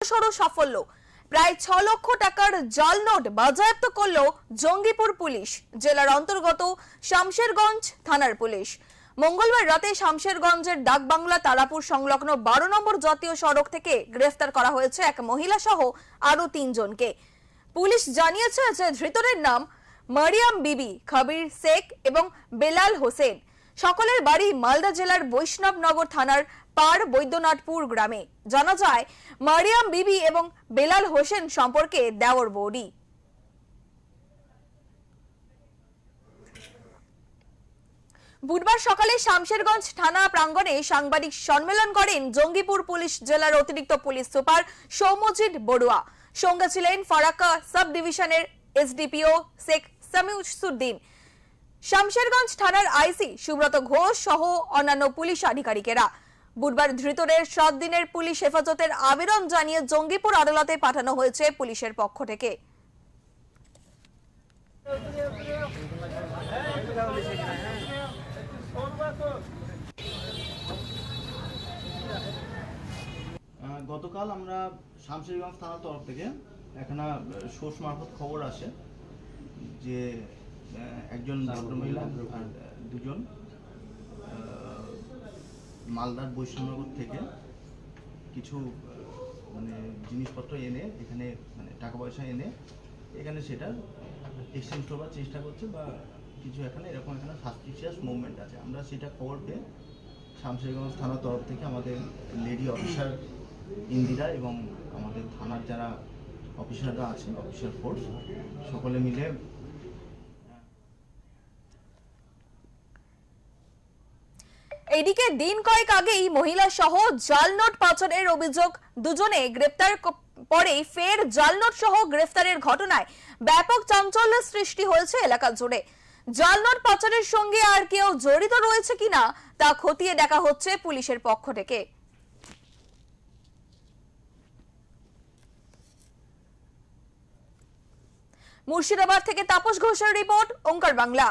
বড়সড় সাফল্য। প্রায় 6 লক্ষ টাকার জাল নোট বাজেয়াপ্ত করল জঙ্গিপুর পুলিশ। জেলার অন্তর্গত শামশেরগঞ্জ থানার পুলিশ মঙ্গলবার রাতে শামশেরগঞ্জের ডাকবাংলা তারাপুর সংলগ্ন 12 নম্বর জাতীয় সড়ক থেকে গ্রেফতার করা হয়েছে এক মহিলা সহ আরো 3 জনকে। পুলিশ জানিয়েছে যে ধৃতদের নাম মারিয়াম বিবি, খবির শেখ এবং বেলাল হোসেন। সকলের বাড়ি মালদা জেলার বৈষ্ণবনগর থানার পার বৈদ্যনাথপুর গ্রামে। জানা যায় মারিয়াম বিবি এবং বেলাল হোসেন সম্পর্কে দেওর বৌদি। বুধবার সকালে শামশেরগঞ্জ থানা প্রাঙ্গণে সাংবাদিক সম্মেলন করেন জঙ্গিপুর পুলিশ জেলার অতিরিক্ত পুলিশ সুপার সৌম্যজিৎ বড়ুয়া। সঙ্গে ছিলেন ফারাক্কা সাব ডিভিশনের এসডিপিও শেখ সামিউদ্দিন, শামশেরগঞ্জ থানার আইসি সুব্রত ঘোষ সহ অন্যান্য পুলিশ আধিকারিকেরা। বুধবার ধৃতদের 7 দিনের পুলিশ হেফাজতের আবেদন জানিয়ে জঙ্গিপুর আদালতে পাঠানো হয়েছে পুলিশের পক্ষ থেকে। গতকাল আমরা শামশেরগঞ্জ থানার তরফ থেকে একখানা সোর্স মারফত খবর আসে যে একজন ভদ্রমহিলা আর 2 জন মালদার বৈষ্ণবনগর থেকে কিছু জিনিসপত্র এনে এখানে টাকা পয়সা এনে এখানে সেটা এক্সচেঞ্জ করবার চেষ্টা করছে বা কিছু এখানে এরকম এখানে সাসপিশিয়াস মুভমেন্ট আছে। আমরা সেটা খবর পেয়ে শামশেরগঞ্জ থানার তরফ থেকে আমাদের লেডি অফিসার ইন্দিরা এবং আমাদের থানার যারা অফিসাররা আছে, অফিসার ফোর্স, সকলে মিলে এদিকে দিন কয়েক আগেই মহিলা সহ জাল নোট পাচারের অভিযোগ দুজনে গ্রেপ্তার পরে ফের জাল নোট সহ গ্রেফতারের ঘটনায় ব্যাপক চাঞ্চল্যের সৃষ্টি হয়েছে এলাকা জুড়ে। জাল নোট পাচারের সঙ্গে আর কেউ জড়িত রয়েছে কিনা তা খতিয়ে দেখা হচ্ছে পুলিশের পক্ষ থেকে। মুর্শিদাবাদ থেকে তাপস ঘোষের রিপোর্ট, ওঙ্কার বাংলা।